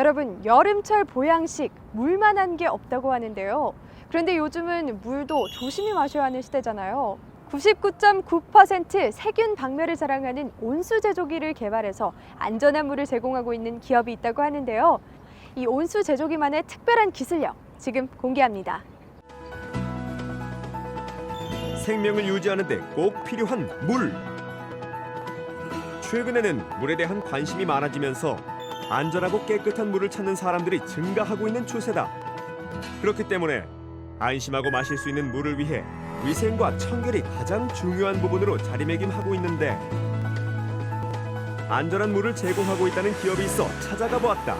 여러분, 여름철 보양식 물만한 게 없다고 하는데요. 그런데 요즘은 물도 조심히 마셔야 하는 시대잖아요. 99.9% 세균 박멸을 자랑하는 온수 제조기를 개발해서 안전한 물을 제공하고 있는 기업이 있다고 하는데요. 이 온수 제조기만의 특별한 기술력 지금 공개합니다. 생명을 유지하는 데 꼭 필요한 물. 최근에는 물에 대한 관심이 많아지면서 안전하고 깨끗한 물을 찾는 사람들이 증가하고 있는 추세다. 그렇기 때문에 안심하고 마실 수 있는 물을 위해 위생과 청결이 가장 중요한 부분으로 자리매김하고 있는데 안전한 물을 제공하고 있다는 기업이 있어 찾아가 보았다.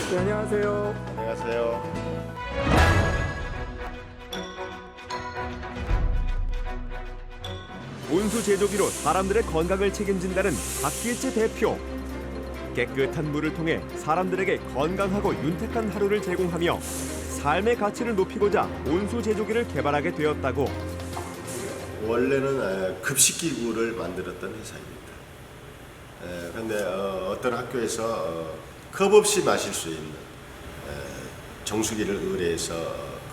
네, 안녕하세요. 안녕하세요. 온수 제조기로 사람들의 건강을 책임진다는 박길재 대표. 깨끗한 물을 통해 사람들에게 건강하고 윤택한 하루를 제공하며 삶의 가치를 높이고자 온수 제조기를 개발하게 되었다고. 원래는 급식기구를 만들었던 회사입니다. 그런데 어떤 학교에서 컵 없이 마실 수 있는 정수기를 의뢰해서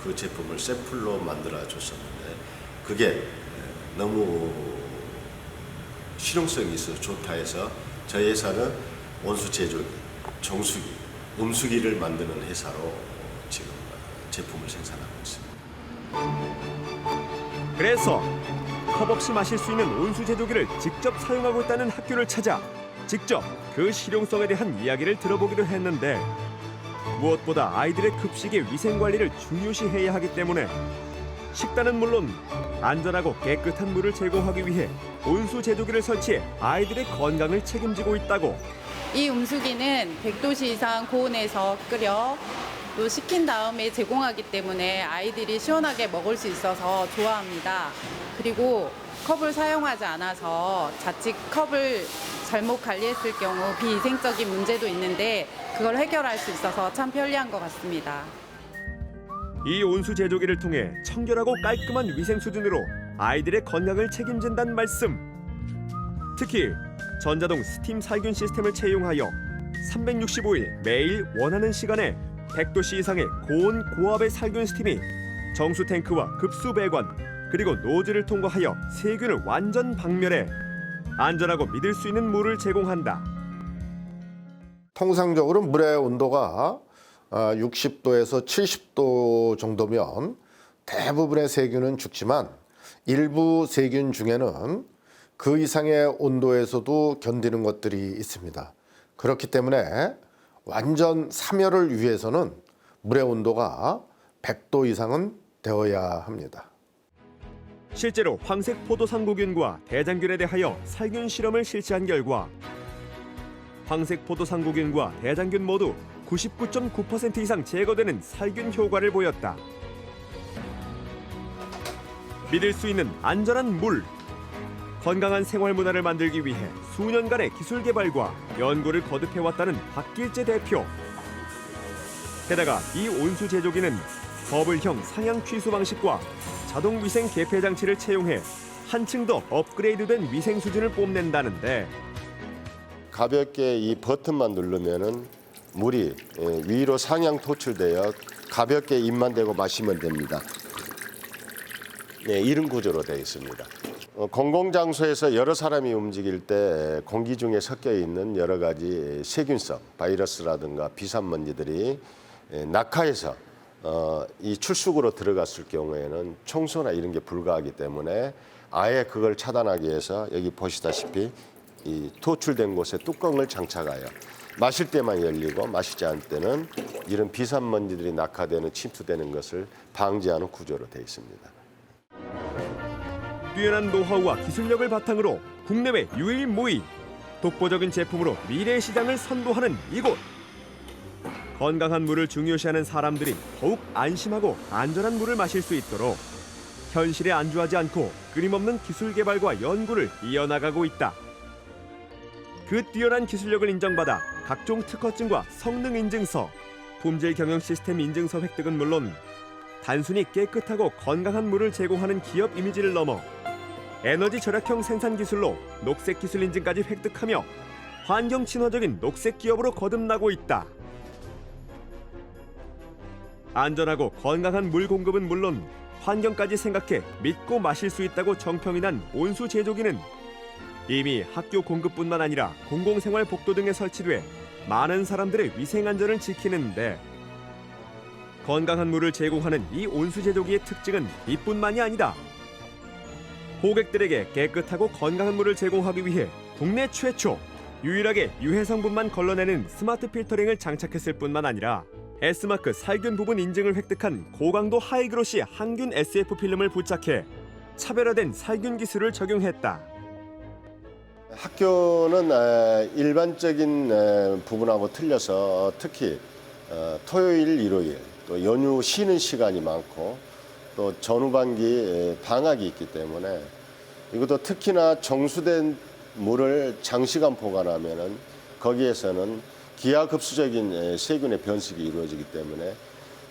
그 제품을 샘플로 만들어 줬었는데 그게 너무 실용성이 있어 좋다 해서 저희 회사는 온수 제조기, 정수기, 음수기를 만드는 회사로 지금 제품을 생산하고 있습니다. 그래서 컵 없이 마실 수 있는 온수 제조기를 직접 사용하고 있다는 학교를 찾아 직접 그 실용성에 대한 이야기를 들어보기로 했는데 무엇보다 아이들의 급식의 위생 관리를 중요시해야 하기 때문에 식단은 물론 안전하고 깨끗한 물을 제공하기 위해 온수 제조기를 설치해 아이들의 건강을 책임지고 있다고. 이 음수기는 100도씨 이상 고온에서 끓여 또 식힌 다음에 제공하기 때문에 아이들이 시원하게 먹을 수 있어서 좋아합니다. 그리고 컵을 사용하지 않아서 자칫 컵을 잘못 관리했을 경우 비위생적인 문제도 있는데 그걸 해결할 수 있어서 참 편리한 것 같습니다. 이 온수 제조기를 통해 청결하고 깔끔한 위생 수준으로 아이들의 건강을 책임진다는 말씀. 특히 전자동 스팀 살균 시스템을 채용하여 365일 매일 원하는 시간에 100도씨 이상의 고온 고압의 살균 스팀이 정수 탱크와 급수 배관 그리고 노즐을 통과하여 세균을 완전 박멸해 안전하고 믿을 수 있는 물을 제공한다. 통상적으로 물의 온도가 60도에서 70도 정도면 대부분의 세균은 죽지만 일부 세균 중에는 그 이상의 온도에서도 견디는 것들이 있습니다. 그렇기 때문에 완전 사멸을 위해서는 물의 온도가 100도 이상은 되어야 합니다. 실제로 황색 포도상구균과 대장균에 대하여 살균 실험을 실시한 결과 황색 포도상구균과 대장균 모두 99.9% 이상 제거되는 살균 효과를 보였다. 믿을 수 있는 안전한 물. 건강한 생활 문화를 만들기 위해 수년간의 기술 개발과 연구를 거듭해왔다는 박길재 대표. 게다가 이 온수 제조기는 버블형 상향 취수 방식과 자동 위생 개폐 장치를 채용해 한층 더 업그레이드된 위생 수준을 뽐낸다는데 가볍게 이 버튼만 누르면은 물이 위로 상향 토출되어 가볍게 입만 대고 마시면 됩니다. 네, 이런 구조로 되어 있습니다. 공공장소에서 여러 사람이 움직일 때 공기 중에 섞여 있는 여러 가지 세균성, 바이러스라든가 비산먼지들이 낙하해서 이 출수구로 들어갔을 경우에는 청소나 이런 게 불가하기 때문에 아예 그걸 차단하기 위해서 여기 보시다시피 이 토출된 곳에 뚜껑을 장착하여 마실 때만 열리고 마시지 않을 때는 이런 비산먼지들이 낙하되는 침투되는 것을 방지하는 구조로 되어 있습니다. 뛰어난 노하우와 기술력을 바탕으로 국내외 유일 무이, 독보적인 제품으로 미래 시장을 선도하는 이곳. 건강한 물을 중요시하는 사람들이 더욱 안심하고 안전한 물을 마실 수 있도록 현실에 안주하지 않고 끊임없는 기술 개발과 연구를 이어나가고 있다. 그 뛰어난 기술력을 인정받아 각종 특허증과 성능 인증서, 품질 경영 시스템 인증서 획득은 물론 단순히 깨끗하고 건강한 물을 제공하는 기업 이미지를 넘어 에너지 절약형 생산 기술로 녹색 기술 인증까지 획득하며 환경 친화적인 녹색 기업으로 거듭나고 있다. 안전하고 건강한 물 공급은 물론 환경까지 생각해 믿고 마실 수 있다고 정평이 난 온수 제조기는 이미 학교 공급뿐만 아니라 공공생활 복도 등에 설치돼 많은 사람들의 위생 안전을 지키는데, 건강한 물을 제공하는 이 온수 제조기의 특징은 이뿐만이 아니다. 고객들에게 깨끗하고 건강한 물을 제공하기 위해 국내 최초 유일하게 유해 성분만 걸러내는 스마트 필터링을 장착했을 뿐만 아니라 S마크 살균 부분 인증을 획득한 고강도 하이그로시 항균 SF 필름을 부착해 차별화된 살균 기술을 적용했다. 학교는 일반적인 부분하고 틀려서 특히 토요일, 일요일 또 연휴 쉬는 시간이 많고 또 전후반기 방학이 있기 때문에 이것도 특히나 정수된 물을 장시간 보관하면은 거기에서는 기하급수적인 세균의 번식이 이루어지기 때문에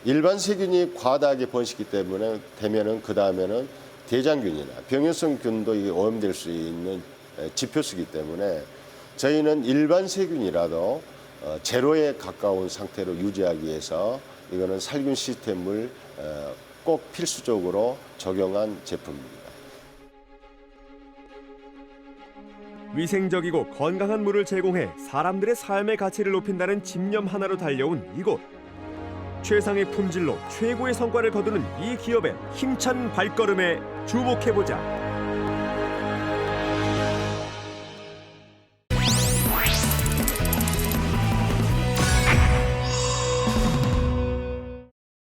일반 세균이 과다하게 번식기 때문에 되면은 그 다음에는 대장균이나 병해성균도 오염될 수 있는 지표수이기 때문에 저희는 일반 세균이라도 제로에 가까운 상태로 유지하기 위해서 이거는 살균 시스템을 꼭 필수적으로 적용한 제품입니다. 위생적이고 건강한 물을 제공해 사람들의 삶의 가치를 높인다는 집념 하나로 달려온 이곳. 최상의 품질로 최고의 성과를 거두는 이 기업의 힘찬 발걸음에 주목해보자.